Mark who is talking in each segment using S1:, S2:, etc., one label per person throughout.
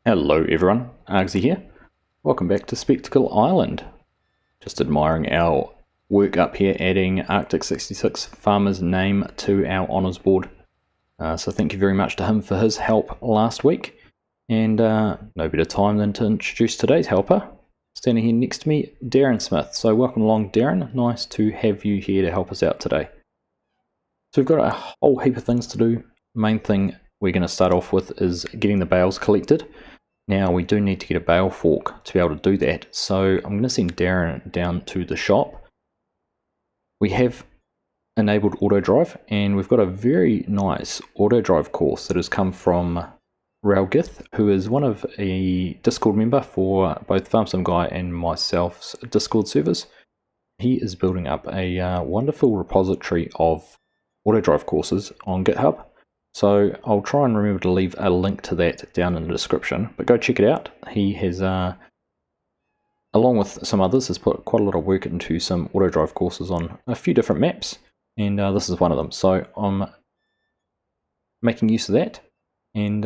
S1: Hello everyone, Argsy here. Welcome back to Spectacle Island. Just admiring our work up here, adding Arctic 66 farmer's name to our honours board. So thank you very much to him for his help last week. And no better time than to introduce today's helper. Standing here next to me, Darren Smith. So welcome along, Darren. Nice to have you here to help us out today. So we've got a whole heap of things to do. Main thing we're going to start off with is getting the bales collected. Now we do need to get a bale fork to be able to do that, so I'm going to send Darren down to the shop. We have enabled auto drive, and we've got a very nice auto drive course that has come from Railgith, who is one of a Discord member for both FarmSim Guy and myself's Discord servers. He is building up a wonderful repository of auto drive courses on GitHub. So I'll try and remember to leave a link to that down in the description, but go check it out. He has, along with some others, has put quite a lot of work into some auto drive courses on a few different maps, and this is one of them. So I'm making use of that, and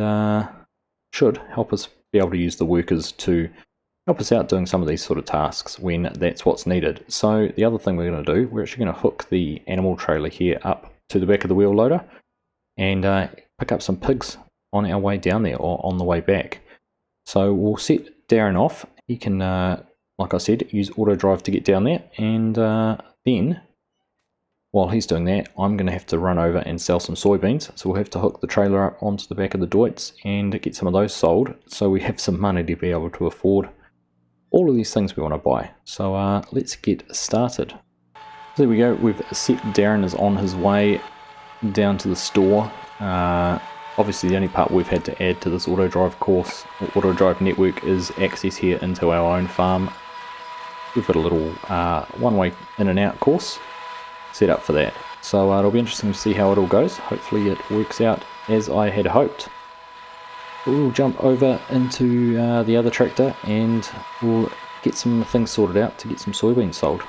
S1: should help us be able to use the workers to help us out doing some of these sort of tasks when that's what's needed. So the other thing we're going to do, we're actually going to hook the animal trailer here up to the back of the wheel loader, and pick up some pigs on our way down there or on the way back. So we'll set Darren off. He can, like I said, use auto drive to get down there, and then while he's doing that, I'm going to have to run over and sell some soybeans. So we'll have to hook the trailer up onto the back of the Deutz and get some of those sold, so we have some money to be able to afford all of these things we want to buy. So let's get started. There we go, we've set Darren is on his way down to the store. Obviously the only part we've had to add to this auto drive course, or auto drive network, is access here into our own farm. We've got a little one-way in and out course set up for that, so it'll be interesting to see how it all goes. Hopefully it works out as I had hoped. We'll jump over into the other tractor and we'll get some things sorted out to get some soybeans sold.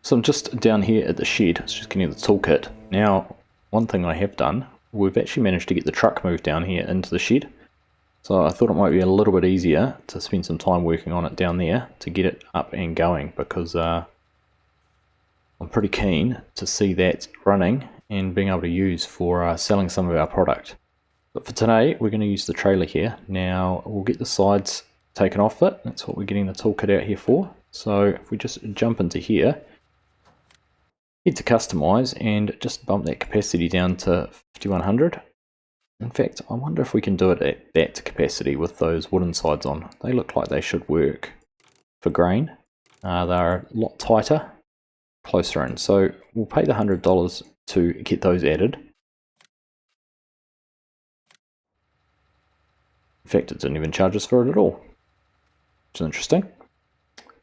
S1: So I'm just down here at the shed, it's just getting the toolkit. Now, one thing I have done, we've actually managed to get the truck moved down here into the shed. So I thought it might be a little bit easier to spend some time working on it down there to get it up and going, because I'm pretty keen to see that running and being able to use for selling some of our product. But for today, we're going to use the trailer here. Now, we'll get the sides taken off it. That's what we're getting the toolkit out here for. So if we just jump into here, head to customize and just bump that capacity down to 5100. In fact, I wonder if we can do it at that capacity with those wooden sides on. They look like they should work for grain. They're a lot tighter, closer in. So we'll pay the $100 to get those added. In fact, it didn't even charge us for it at all, which is interesting.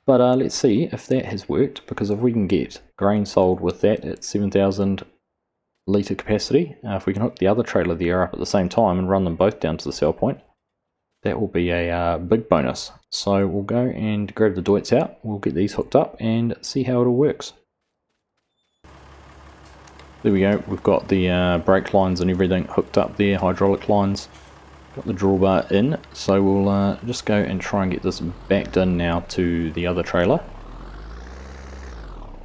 S1: But let's see if that has worked, because if we can get grain sold with that at 7,000 litre capacity, if we can hook the other trailer there up at the same time and run them both down to the sell point, that will be a big bonus. So we'll go and grab the Deutz out, we'll get these hooked up and see how it all works. There we go, we've got the brake lines and everything hooked up there, hydraulic lines. Got the drawbar in, so we'll just go and try and get this backed in now to the other trailer,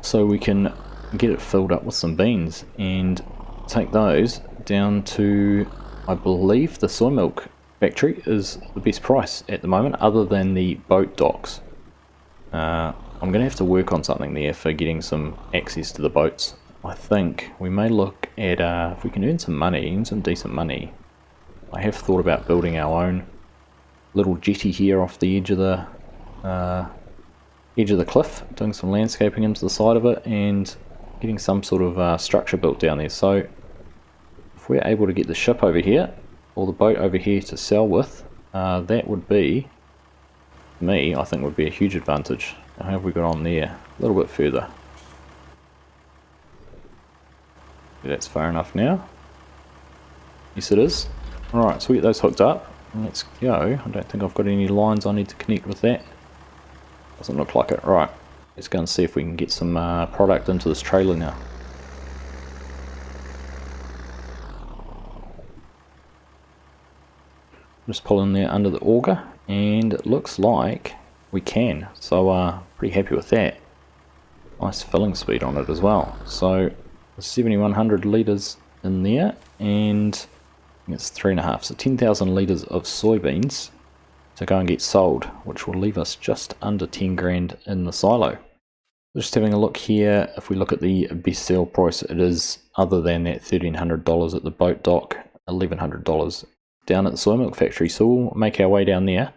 S1: so we can get it filled up with some beans and take those down to, I believe the soy milk factory is the best price at the moment, other than the boat docks. I'm going to have to work on something there for getting some access to the boats. I think we may look at if we can earn some money, earn some decent money. I have thought about building our own little jetty here off the edge of the cliff, doing some landscaping into the side of it and getting some sort of structure built down there. So if we're able to get the ship over here or the boat over here to sell with, that would be, me, I think would be a huge advantage. How have we got on there? A little bit further. That's far enough now. Yes it is. Alright, so we get those hooked up. Let's go. I don't think I've got any lines I need to connect with that. Doesn't look like it. Right, let's go and see if we can get some product into this trailer now. Just pull in there under the auger, and it looks like we can. So pretty happy with that. Nice filling speed on it as well. So 7,100 litres in there, and it's 3.5, so 10,000 litres of soybeans to go and get sold, which will leave us just under 10 grand in the silo. Just having a look here, if we look at the best sale price, it is, other than that $1,300 at the boat dock, $1,100 down at the soy milk factory. So we'll make our way down there,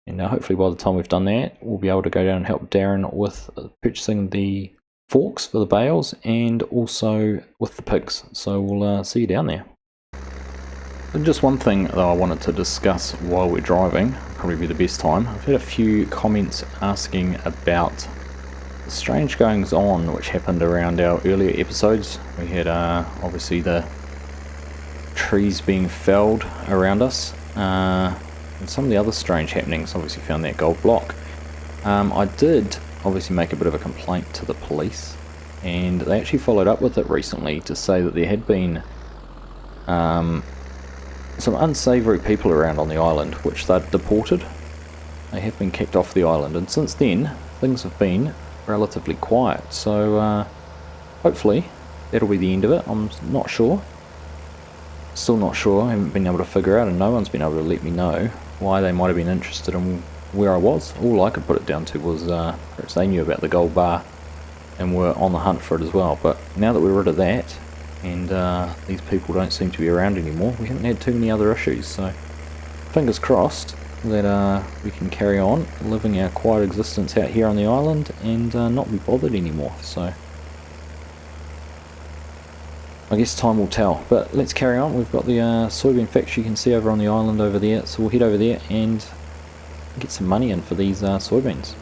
S1: and hopefully by the time we've done that, we'll be able to go down and help Darren with purchasing the forks for the bales and also with the pigs. So we'll see you down there. And just one thing though I wanted to discuss while we're driving, probably be the best time. I've had a few comments asking about the strange goings on which happened around our earlier episodes. We had obviously the trees being felled around us, and some of the other strange happenings. Obviously found that gold block. I did obviously make a bit of a complaint to the police, and they actually followed up with it recently to say that there had been some unsavoury people around on the island which they'd deported. They have been kicked off the island, and since then things have been relatively quiet. So hopefully that'll be the end of it. I'm not sure. Still not sure. I haven't been able to figure out, and no one's been able to let me know why they might have been interested in where I was. All I could put it down to was perhaps they knew about the gold bar and were on the hunt for it as well. But now that we're rid of that, and these people don't seem to be around anymore, we haven't had too many other issues. So fingers crossed that we can carry on living our quiet existence out here on the island and not be bothered anymore. So I guess time will tell, but let's carry on. We've got the soybean factory you can see over on the island over there, so we'll head over there and get some money in for these soybeans.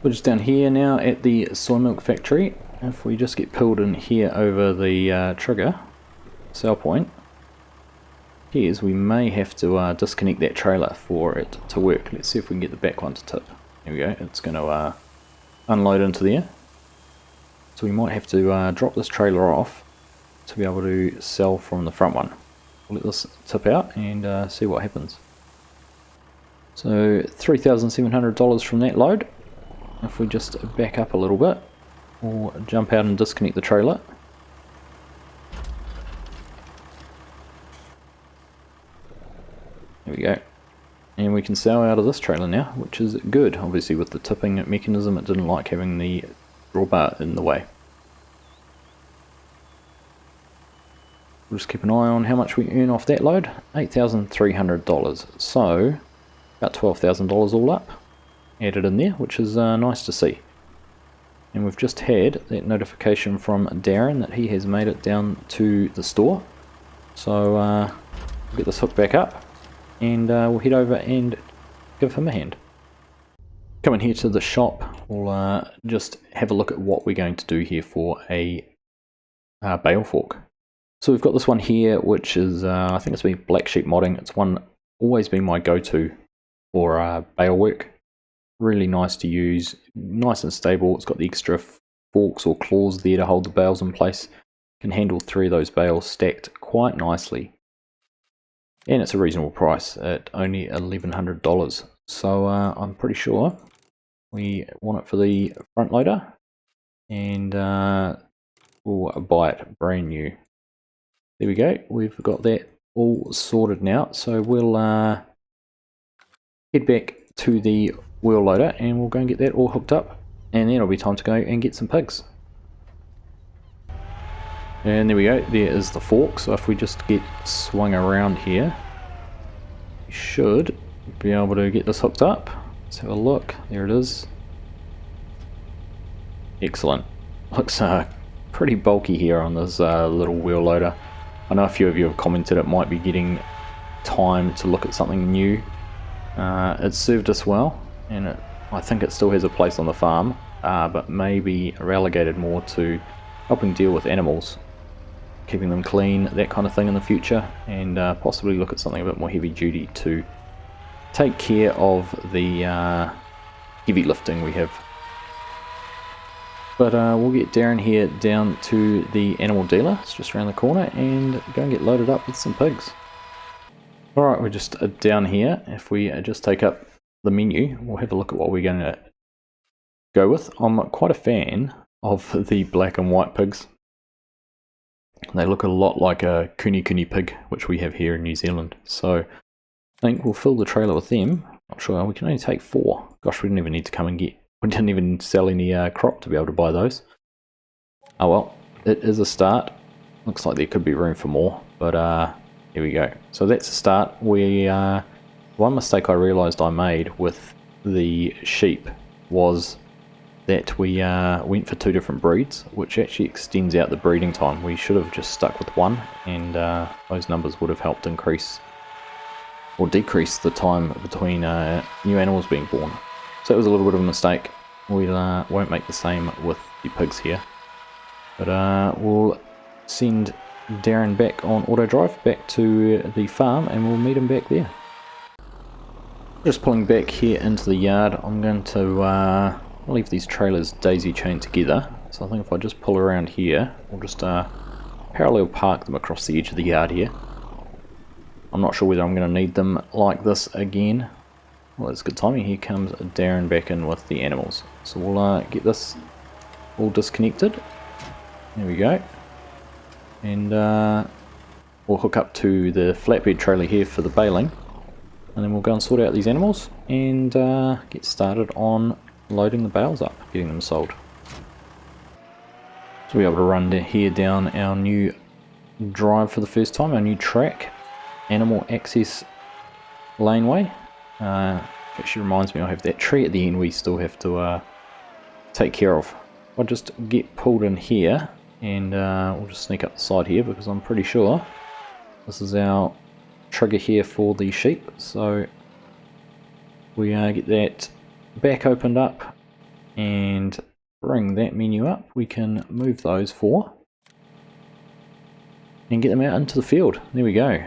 S1: We're just down here now at the soy milk factory. If we just get pulled in here over the trigger sell point, here's, we may have to disconnect that trailer for it to work. Let's see if we can get the back one to tip. Here we go, it's going to unload into there. So we might have to drop this trailer off to be able to sell from the front one. We'll let this tip out and see what happens. So $3,700 from that load. If we just back up a little bit, we'll jump out and disconnect the trailer. There we go. And we can sell out of this trailer now, which is good. Obviously with the tipping mechanism, it didn't like having the drawbar in the way. We'll just keep an eye on how much we earn off that load. $8,300. So about $12,000 all up added in there, which is nice to see. And we've just had that notification from Darren that he has made it down to the store. So we'll get this hooked back up and we'll head over and give him a hand. Coming here to the shop, we'll just have a look at what we're going to do here for a bale fork. So we've got this one here, which is, I think it's been black sheep modding. It's always been my go-to for bale work. Really nice to use, nice and stable. It's got the extra forks or claws there to hold the bales in place. Can handle 3 of those bales stacked quite nicely. And it's a reasonable price at only $1,100. So I'm pretty sure we want it for the front loader, and we'll buy it brand new. There we go, we've got that all sorted now. So we'll head back to the wheel loader and we'll go and get that all hooked up, and then it'll be time to go and get some pigs. And there we go, there is the fork. So if we just get swung around here, we should be able to get this hooked up. Let's have a look, there it is. Excellent. Looks pretty bulky here on this little wheel loader. I know a few of you have commented it might be getting time to look at something new. It's served us well, and I think it still has a place on the farm, but maybe relegated more to helping deal with animals, keeping them clean, that kind of thing in the future, and possibly look at something a bit more heavy duty to take care of the heavy lifting we have. But we'll get Darren here down to the animal dealer, it's just around the corner, and go and get loaded up with some pigs. Alright, we're just down here. If we just take up the menu, we'll have a look at what we're going to go with. I'm quite a fan of the black and white pigs. They look a lot like a kuni pig, which we have here in New Zealand. So I think we'll fill the trailer with them. Not sure, we can only take 4. Gosh, we didn't even need to come and we didn't even sell any crop to be able to buy those. Oh well, it is a start. Looks like there could be room for more, but here we go. So that's a start. One mistake I realised I made with the sheep was that we went for 2 different breeds, which actually extends out the breeding time. We should have just stuck with one, and those numbers would have helped increase or decrease the time between new animals being born. So that was a little bit of a mistake. We won't make the same with the pigs here, but we'll send Darren back on auto drive back to the farm, and we'll meet him back there. Just pulling back here into the yard. I'm going to leave these trailers daisy chained together, so I think if I just pull around here, we'll just parallel park them across the edge of the yard here. I'm not sure whether I'm going to need them like this again. Well, that's good timing. Here comes Darren back in with the animals, so we'll get this all disconnected. There we go. And we'll hook up to the flatbed trailer here for the baling, and then we'll go and sort out these animals and get started on loading the bales up, getting them sold. So we'll be able to run here down our new drive for the first time, our new track, animal access laneway. Actually reminds me I have that tree at the end we still have to take care of. I'll just get pulled in here, and we'll just sneak up the side here because I'm pretty sure this is our trigger here for the sheep. So we get that back opened up and bring that menu up. We can move those 4 and get them out into the field. There we go.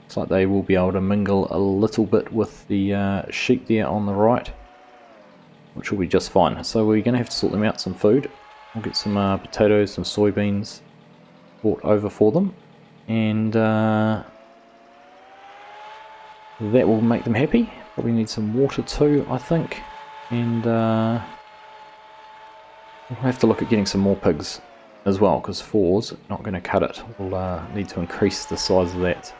S1: Looks like they will be able to mingle a little bit with the sheep there on the right, which will be just fine. So we're going to have to sort them out some food. We'll get some potatoes, some soybeans brought over for them, and that will make them happy. Probably need some water too, I think, and we'll have to look at getting some more pigs as well, because 4's not going to cut it. We'll need to increase the size of that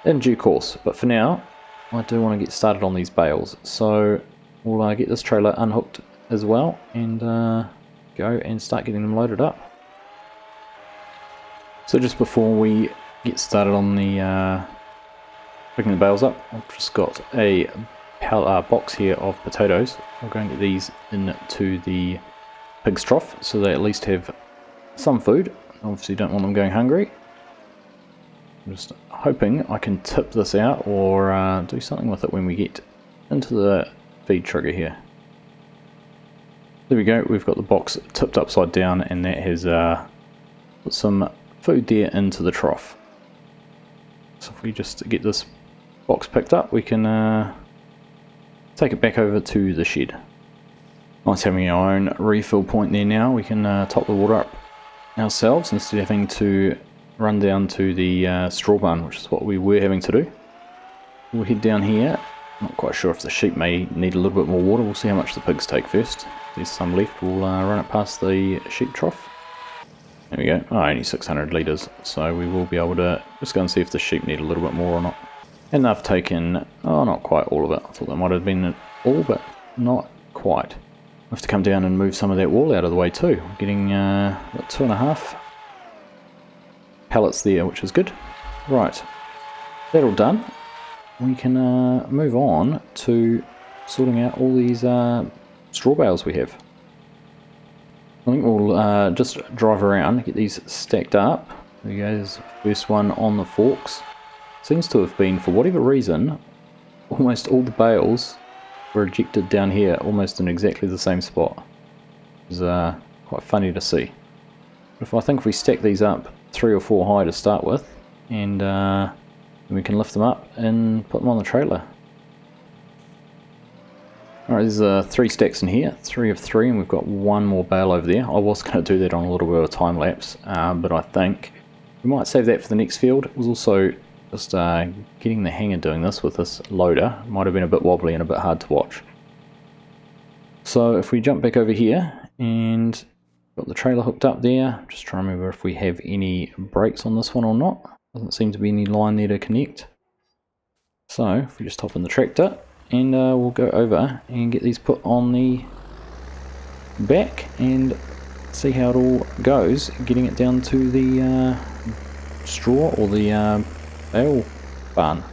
S1: in due course, but for now I do want to get started on these bales, so we'll get this trailer unhooked as well and go and start getting them loaded up. So just before we get started on the picking the bales up, I've just got a box here of potatoes. I'll go and get these into the pig's trough so they at least have some food. Obviously don't want them going hungry. I'm just hoping I can tip this out or do something with it when we get into the feed trigger here. There we go, we've got the box tipped upside down, and that has put some food there into the trough. So if we just get this box picked up, we can take it back over to the shed. Nice having our own refill point there now. We can top the water up ourselves instead of having to run down to the straw barn, which is what we were having to do. We'll head down here. Not quite sure if the sheep may need a little bit more water. We'll see how much the pigs take first. There's some left. We'll run it past the sheep trough. There we go. Oh, only 600 litres, so we will be able to just go and see if the sheep need a little bit more or not. And they've taken, oh, not quite all of it. I thought that might have been all, but not quite. We have to come down and move some of that wall out of the way too. We're getting about 2.5 pallets there, which is good. Right, that all done. We can move on to sorting out all these straw bales we have. I think we'll just drive around, get these stacked up. There we go, there's the first one on the forks. Seems to have been, for whatever reason, almost all the bales were ejected down here, almost in exactly the same spot. It's quite funny to see. But I think if we stack these up 3 or 4 high to start with, and we can lift them up and put them on the trailer. Alright, there's 3 stacks in here, 3 of 3, and we've got 1 more bale over there. I was going to do that on a little bit of a time lapse, but I think we might save that for the next field. It was also Just getting the hang of doing this with this loader might have been a bit wobbly and a bit hard to watch. So if we jump back over here and got the trailer hooked up there, just trying to remember if we have any brakes on this one or not. Doesn't seem to be any line there to connect. So if we just hop in the tractor and we'll go over and get these put on the back and see how it all goes, getting it down to the straw or the bale barn.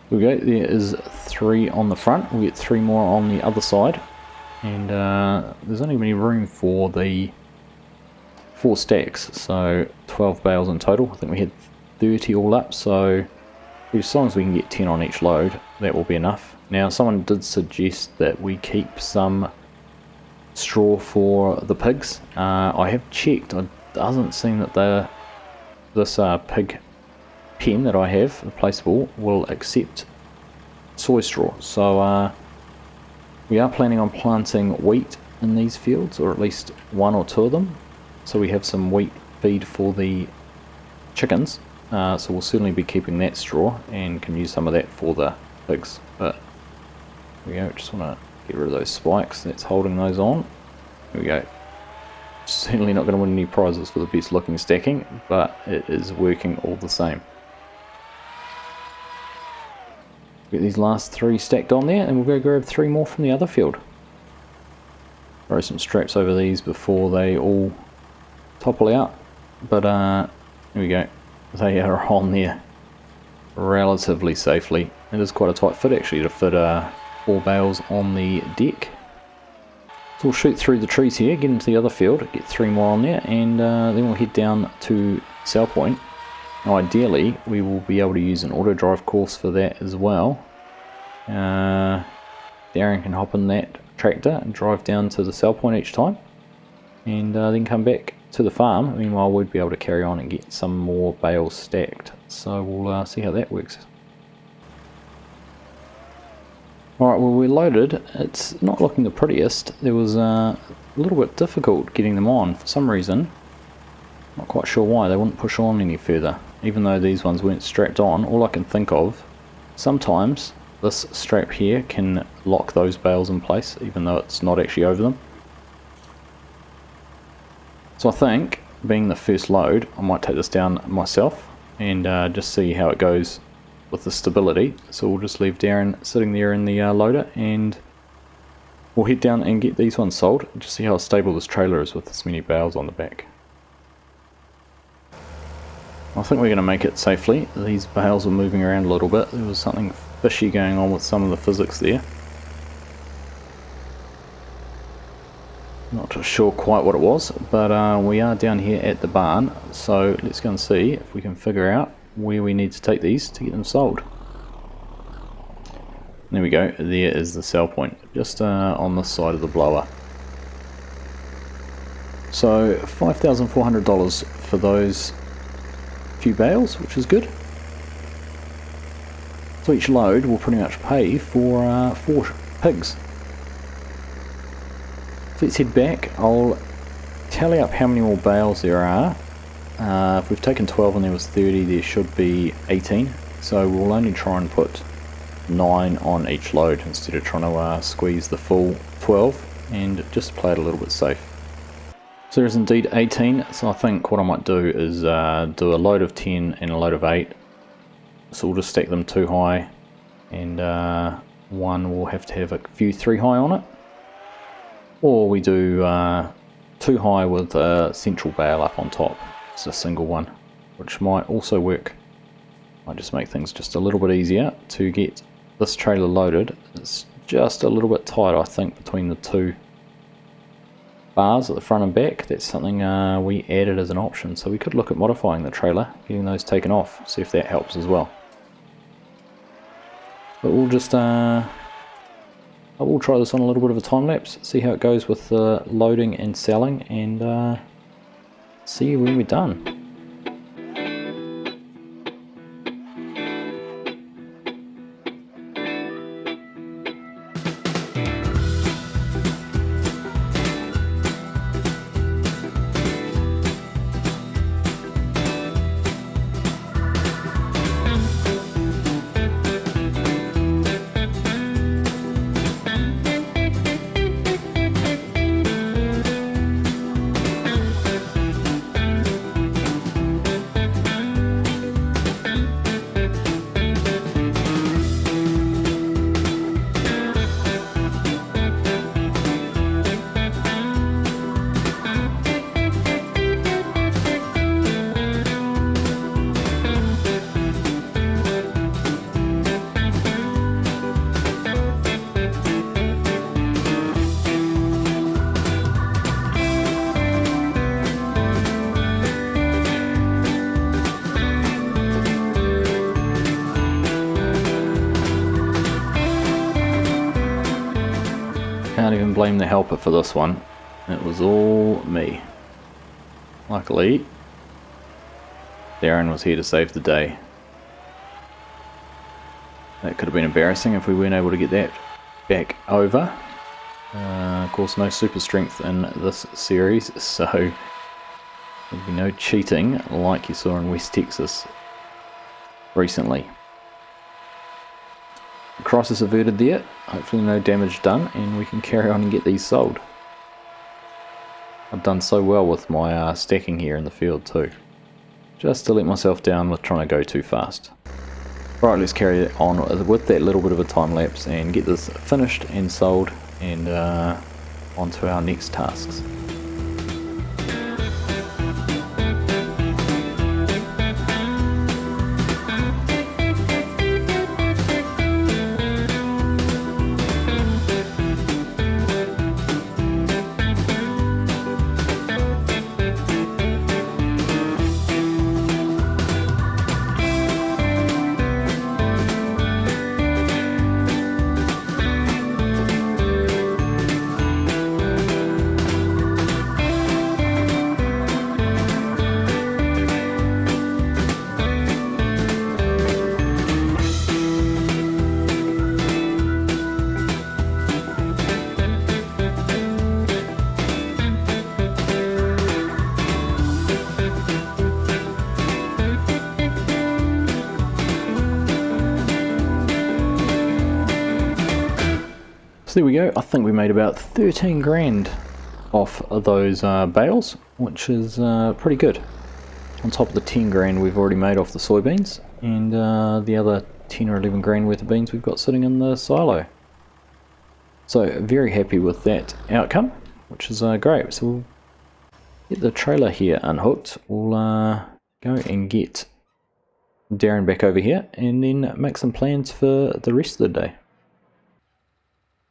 S1: Here we go, there is 3 on the front, we'll get 3 more on the other side, and there's only really room for the 4 stacks, so 12 bales in total. I think we had 30 all up, so as long as we can get 10 on each load, that will be enough. Now someone did suggest that we keep some straw for the pigs. I have checked, it doesn't seem that this pig pen that I have, the placeable, will accept soy straw. So we are planning on planting wheat in these fields, or at least 1 or 2 of them, so we have some wheat feed for the chickens. So we'll certainly be keeping that straw and can use some of that for the pigs. But here we go, just want to get rid of those spikes that's holding those on. Here we go. Certainly not going to win any prizes for the best looking stacking, but it is working all the same. Get these last 3 stacked on there, and we'll go grab 3 more from the other field. Throw some straps over these before they all topple out, but here we go. They are on there relatively safely. It is quite a tight fit actually to fit 4 bales on the deck. So we'll shoot through the trees here, get into the other field, get 3 more on there, and then we'll head down to Sell Point. Now ideally we will be able to use an auto drive course for that as well. Darren can hop in that tractor and drive down to the Sell Point each time, and then come back to the farm. Meanwhile we'd be able to carry on and get some more bales stacked, so we'll see how that works. Alright, well we're loaded. It's not looking the prettiest. There was a little bit difficult getting them on for some reason. Not quite sure why they wouldn't push on any further, even though these ones weren't strapped on. All I can think of, sometimes this strap here can lock those bales in place even though it's not actually over them. So I think, being the first load, I might take this down myself and just see how it goes with the stability. So we'll just leave Darren sitting there in the loader, and we'll head down and get these ones sold, and just see how stable this trailer is with this many bales on the back. I think we're going to make it safely. These bales are moving around a little bit. There was something fishy going on with some of the physics there. Not too sure quite what it was, but we are down here at the barn, so let's go and see if we can figure out where we need to take these to get them sold. There we go, there is the sell point, just on this side of the blower. So $5,400 for those few bales, which is good. So each load will pretty much pay for 4 pigs. So let's head back. I'll tally up how many more bales there are. If we've taken 12 and there was 30, there should be 18. So we'll only try and put 9 on each load instead of trying to squeeze the full 12, and just play it a little bit safe. So there's indeed 18, so I think what I might do is do a load of 10 and a load of 8. So we'll just stack them 2 high, and one will have to have a few 3 high on it. Or we do 2 high with a central bale up on top. It's a single one, which might also work. Might just make things just a little bit easier to get this trailer loaded. It's just a little bit tight, I think, between the 2 bars at the front and back. That's something we added as an option, so we could look at modifying the trailer, getting those taken off, see if that helps as well. But we'll just I will try this on a little bit of a time lapse, see how it goes with the loading and selling, and see you when we're done. can blame the helper for this one. It was all me. Luckily, Darren was here to save the day. That could have been embarrassing if we weren't able to get that back over. Of course, no super strength in this series, so there'll be no cheating like you saw in West Texas recently. The cross is averted there, hopefully no damage done, and we can carry on and get these sold. I've done so well with my stacking here in the field too, just to let myself down with trying to go too fast. Right, let's carry on with that little bit of a time lapse and get this finished and sold, and on to our next tasks. So there we go. I think we made about 13 grand off of those bales, which is pretty good. On top of the 10 grand we've already made off the soybeans, and the other 10 or 11 grand worth of beans we've got sitting in the silo. So very happy with that outcome, which is great. So we'll get the trailer here unhooked. We'll go and get Darren back over here and then make some plans for the rest of the day.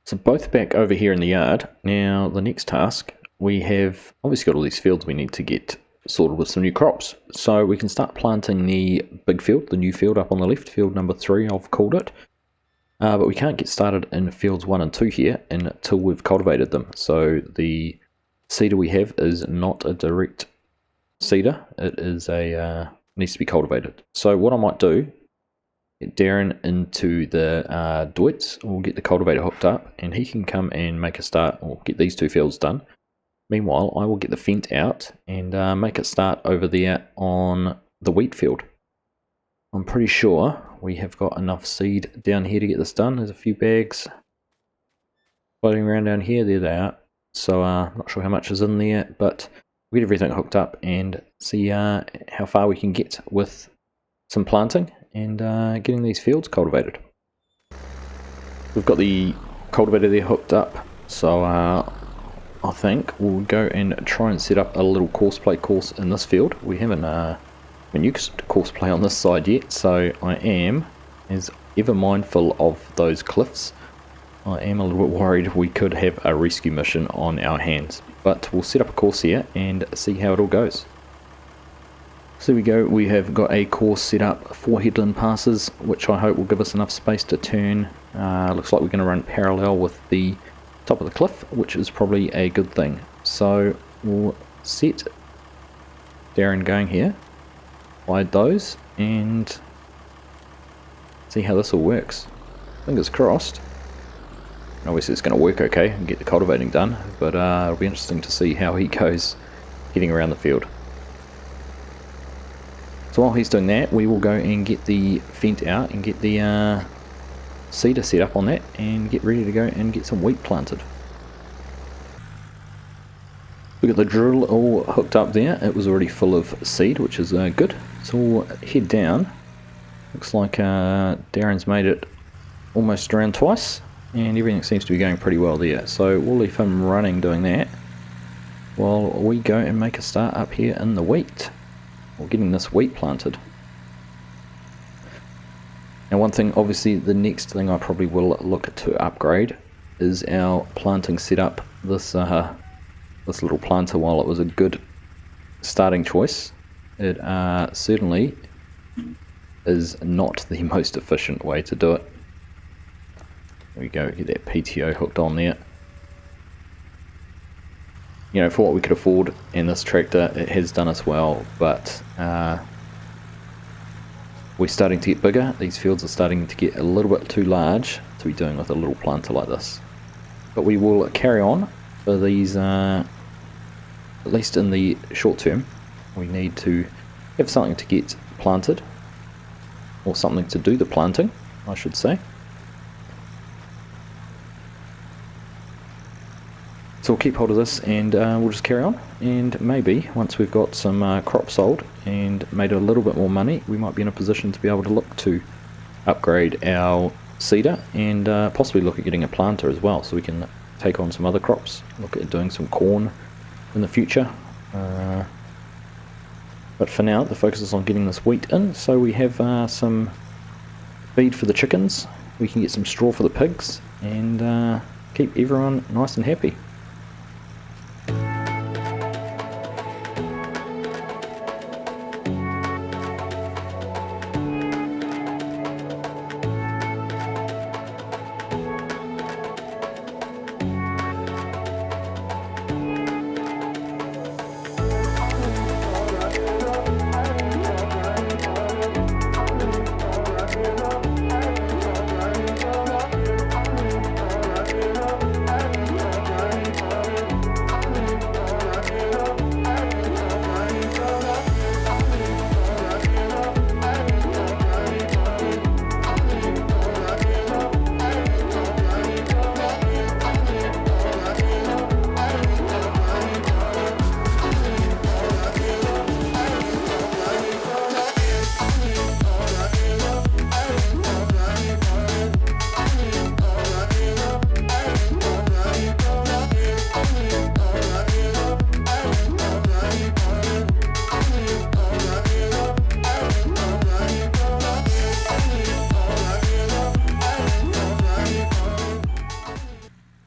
S1: So both back over here in the yard. Now the next task, we have obviously got all these fields we need to get sorted with some new crops. So we can start planting the big field, the new field up on the left, field number 3 I've called it. But we can't get started in fields 1 and 2 here until we've cultivated them. So the seeder we have is not a direct seeder, it is a needs to be cultivated. So what I might do, get Darren into the Deutz, we'll get the cultivator hooked up and he can come and make a start, or get these 2 fields done. Meanwhile, I will get the Fent out and make a start over there on the wheat field. I'm pretty sure we have got enough seed down here to get this done. There's a few bags floating around down here. There they are. So not sure how much is in there, but we'll get everything hooked up and see how far we can get with some planting and getting these fields cultivated. We've got the cultivator there hooked up, so I think we'll go and try and set up a little courseplay course in this field. We haven't used courseplay on this side yet, so I am, as ever, mindful of those cliffs. I am a little bit worried we could have a rescue mission on our hands, but we'll set up a course here and see how it all goes. So there we go, we have got a course set up, 4 headland passes, which I hope will give us enough space to turn. Looks like we're going to run parallel with the top of the cliff, which is probably a good thing. So we'll set Darren going here, wide those, and see how this all works. Fingers crossed. Obviously it's going to work okay and get the cultivating done, but it'll be interesting to see how he goes getting around the field. So while he's doing that, we will go and get the Fent out and get the seeder set up on that and get ready to go and get some wheat planted. We've got the drill all hooked up there. It was already full of seed, which is good. So we'll head down. Looks like Darren's made it almost around twice, and everything seems to be going pretty well there. So we'll leave him running doing that while we go and make a start up here in the wheat, or getting this wheat planted. Now one thing, obviously the next thing I probably will look to upgrade is our planting setup. This little planter, while it was a good starting choice, it certainly is not the most efficient way to do it. There we go, get that PTO hooked on there. you know, for what we could afford in this tractor, it has done us well, but we're starting to get bigger. These fields are starting to get a little bit too large to be doing with a little planter like this. But we will carry on for these, at least in the short term. We need to have something to get planted, or something to do the planting, I should say. So we'll keep hold of this, and we'll just carry on, and maybe once we've got some crops sold and made a little bit more money, we might be in a position to be able to look to upgrade our seeder, and possibly look at getting a planter as well, so we can take on some other crops, look at doing some corn in the future. But for now, the focus is on getting this wheat in, so we have some feed for the chickens, we can get some straw for the pigs, and keep everyone nice and happy.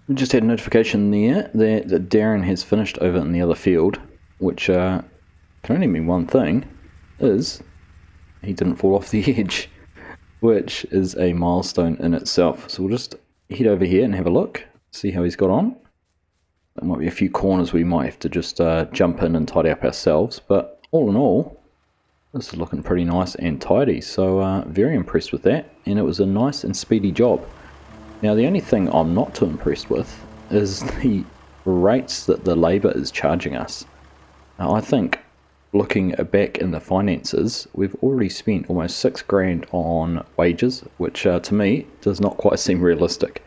S1: We just had a notification there that Darren has finished over in the other field, which can only mean one thing, is he didn't fall off the edge, which is a milestone in itself. So we'll just head over here and have a look, see how he's got on. There might be a few corners we might have to just jump in and tidy up ourselves, but all in all, this is looking pretty nice and tidy, so very impressed with that, and it was a nice and speedy job. Now the only thing I'm not too impressed with is the rates that the labour is charging us. Now I think, looking back in the finances, we've already spent almost $6,000 on wages, which to me does not quite seem realistic.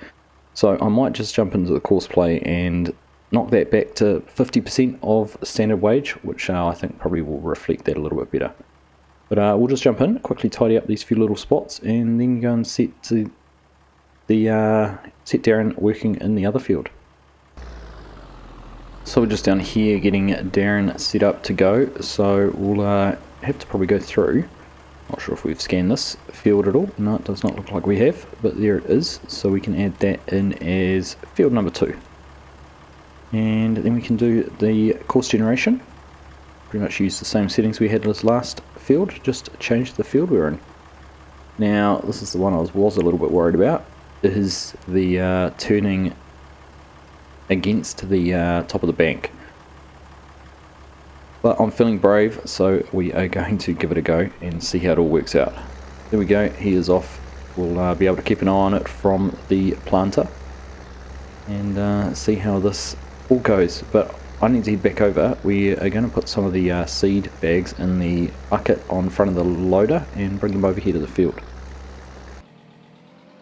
S1: So I might just jump into the course play and knock that back to 50% of standard wage, which I think probably will reflect that a little bit better. But we'll just jump in, quickly tidy up these few little spots, and then go and set Darren working in the other field. So we're just down here getting Darren set up to go, so we'll have to probably go through. Not sure if we've scanned this field at all. No, it does not look like we have, but there it is, so we can add that in as field number 2. And then we can do the course generation. Pretty much use the same settings we had as last field, just change the field we're in. Now this is the one I was a little bit worried about, is the turning against the top of the bank. But I'm feeling brave, so we are going to give it a go and see how it all works out. There we go, he is off. We'll be able to keep an eye on it from the planter and see how this all goes. But I need to head back over. We are going to put some of the seed bags in the bucket on front of the loader and bring them over here to the field.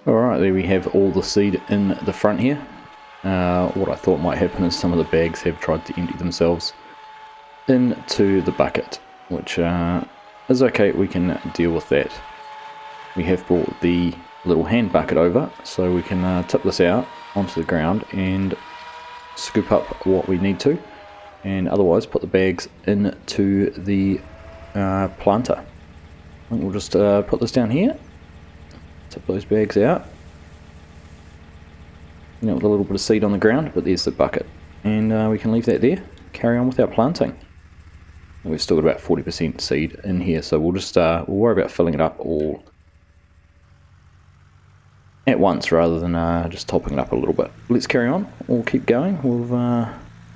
S1: Alright, there we have all the seed in the front here. What I thought might happen is some of the bags have tried to empty themselves into the bucket, which is okay, we can deal with that. We have brought the little hand bucket over, so we can tip this out onto the ground and scoop up what we need to, and otherwise put the bags into the planter. I think we'll just put this down here, tip those bags out, you know, with a little bit of seed on the ground, but there's the bucket, and we can leave that there, carry on with our planting. And we've still got about 40% seed in here, so we'll just we'll worry about filling it up all at once rather than just topping it up a little bit. Let's carry on, we'll keep going. We've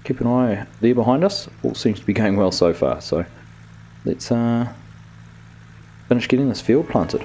S1: keep an eye there behind us. All seems to be going well so far, so let's finish getting this field planted.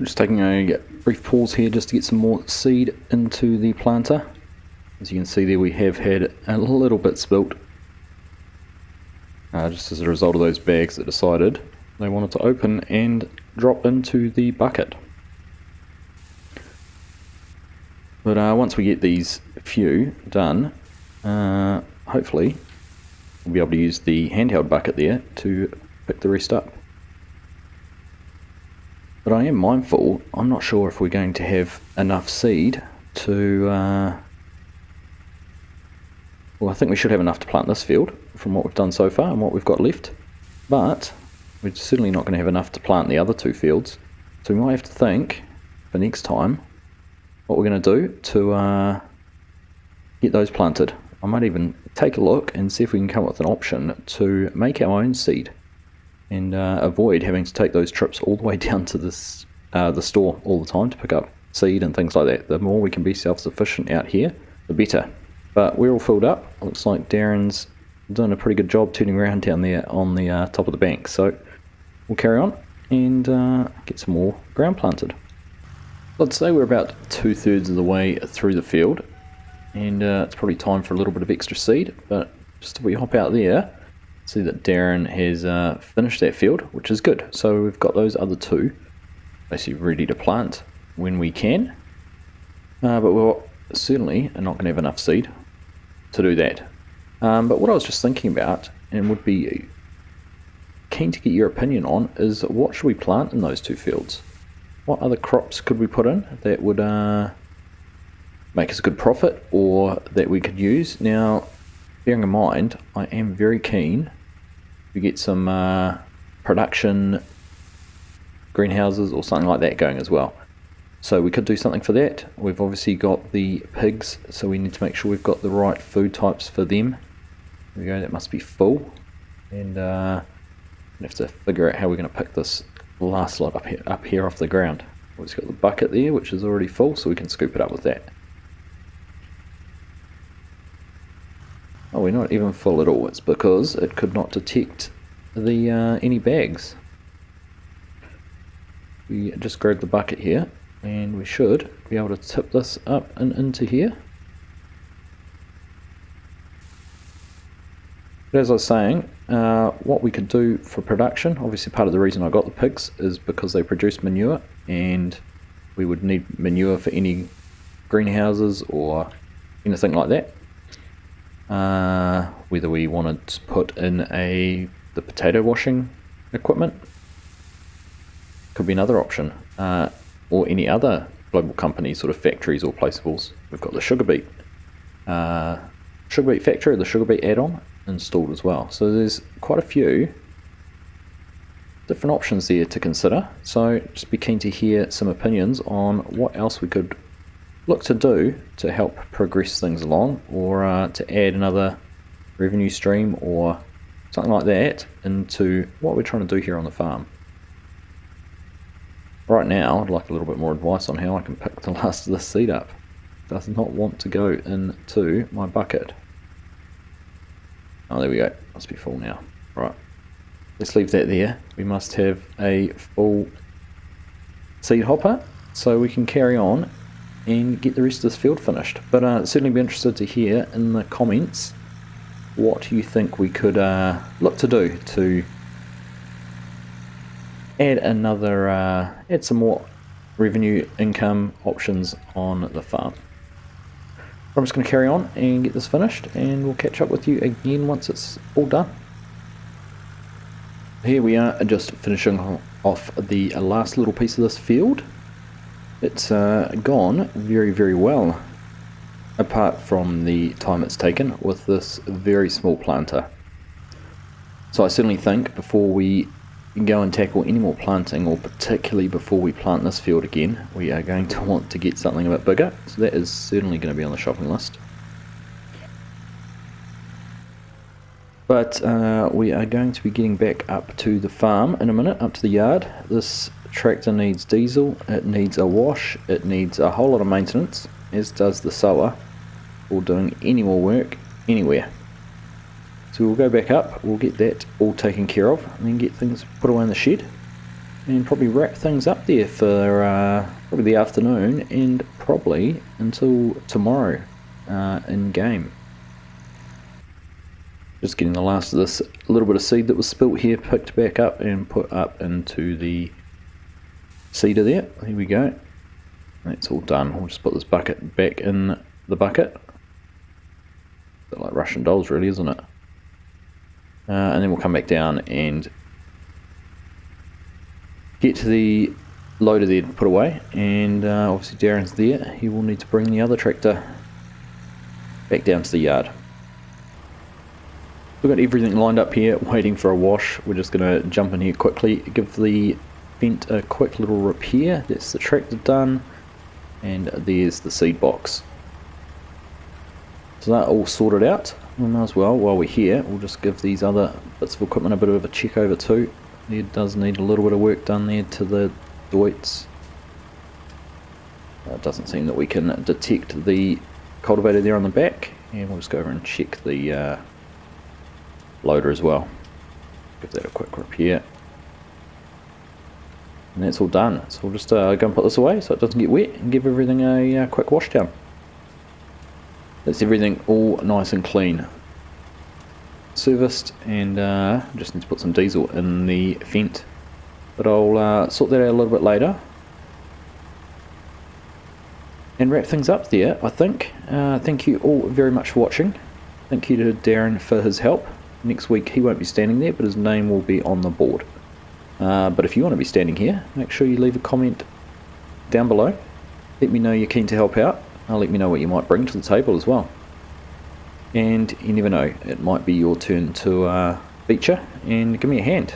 S1: Just taking a brief pause here just to get some more seed into the planter. As you can see there, we have had a little bit spilt, just as a result of those bags that decided they wanted to open and drop into the bucket. But once we get these few done, hopefully we'll be able to use the handheld bucket there to pick the rest up. But I am mindful, I'm not sure if we're going to have enough seed to, well, I think we should have enough to plant this field from what we've done so far and what we've got left, but we're certainly not going to have enough to plant the other two fields, so we might have to think for next time what we're going to do to get those planted. I might even take a look and see if we can come up with an option to make our own seed and avoid having to take those trips all the way down to this, the store all the time to pick up seed and things like that. The more we can be self-sufficient out here, the better. But we're all filled up. Looks like Darren's doing a pretty good job turning around down there on the top of the bank. So we'll carry on and get some more ground planted. Let's say we're about 2/3 of the way through the field, and it's probably time for a little bit of extra seed. But just if we hop out there, see that Darren has finished that field, which is good. So we've got those other two basically ready to plant when we can, but we're certainly not going to have enough seed to do that. But what I was just thinking about, and would be keen to get your opinion on, is what should we plant in those two fields? What other crops could we put in that would make us a good profit, or that we could use? Now, bearing in mind, I am very keen to get some production greenhouses or something like that going as well. So we could do something for that. We've obviously got the pigs, so we need to make sure we've got the right food types for them. There we go, that must be full. And we have to figure out how we're going to pick this last lot up here off the ground. We've got the bucket there, which is already full, so we can scoop it up with that. Oh, we're not even full at all. It's because it could not detect the any bags. We just grab the bucket here, and we should be able to tip this up and into here. But as I was saying, what we could do for production, obviously part of the reason I got the pigs is because they produce manure, and we would need manure for any greenhouses or anything like that. Whether we wanted to put in the potato washing equipment could be another option, or any other global company sort of factories or placeables. We've got the sugar beet factory, the sugar beet add-on installed as well. So there's quite a few different options there to consider. So just be keen to hear some opinions on what else we could look to do to help progress things along, or to add another revenue stream or something like that into what we're trying to do here on the farm. Right now I'd like a little bit more advice on how I can pick the last of this seed up. It does not want to go into my bucket. Oh, there we go, must be full now. Right, let's leave that there. We must have a full seed hopper so we can carry on and get the rest of this field finished. But certainly be interested to hear in the comments what you think we could look to do to add some more revenue income options on the farm. I'm just going to carry on and get this finished, and we'll catch up with you again once it's all done. Here we are, just finishing off the last little piece of this field. It's gone very, very well, apart from the time it's taken with this very small planter. So I certainly think before we go and tackle any more planting, or particularly before we plant this field again, we are going to want to get something a bit bigger. So that is certainly going to be on the shopping list. But we are going to be getting back up to the farm in a minute, up to the yard. This tractor needs diesel, it needs a wash, it needs a whole lot of maintenance, as does the sower, or doing any more work anywhere. So we'll go back up, we'll get that all taken care of, and then get things put away in the shed, and probably wrap things up there for probably the afternoon, and probably until tomorrow in game. Just getting the last of this little bit of seed that was spilt here picked back up and put up into the seeder there. Here we go. That's all done. We'll just put this bucket back in the bucket. A bit like Russian dolls really, isn't it? And then we'll come back down and get to the loader there to put away, and obviously Darren's there. He will need to bring the other tractor back down to the yard. We've got everything lined up here waiting for a wash. We're just going to jump in here quickly, give the vent a quick little repair. That's the tractor done, and there's the seed box. So that all sorted out. We might as well, while we're here, we'll just give these other bits of equipment a bit of a check over too. It does need a little bit of work done there to the joints. It doesn't seem that we can detect the cultivator there on the back, and we'll just go over and check the loader as well. Give that a quick repair. And that's all done. So we'll just go and put this away so it doesn't get wet, and give everything a quick wash down. That's everything all nice and clean. Serviced, and just need to put some diesel in the vent. But I'll sort that out a little bit later. And wrap things up there, I think. Thank you all very much for watching. Thank you to Darren for his help. Next week he won't be standing there, but his name will be on the board. But if you want to be standing here, make sure you leave a comment down below. Let me know you're keen to help out. Let me know what you might bring to the table as well. And you never know, it might be your turn to feature and give me a hand.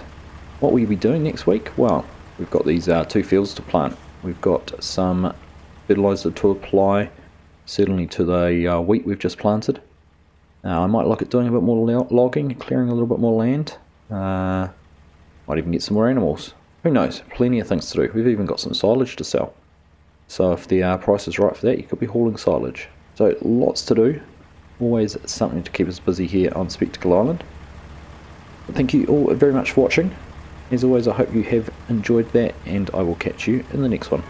S1: What will you be doing next week? Well, we've got these 2 fields to plant. We've got some fertiliser to apply, certainly to the wheat we've just planted. I might look at doing a bit more logging, clearing a little bit more land. Might even get some more animals. Who knows? Plenty of things to do. We've even got some silage to sell. So if the price is right for that, you could be hauling silage. So lots to do. Always something to keep us busy here on Spectacle Island. But thank you all very much for watching. As always, I hope you have enjoyed that, and I will catch you in the next one.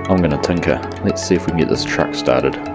S1: I'm going to tinker. Let's see if we can get this truck started.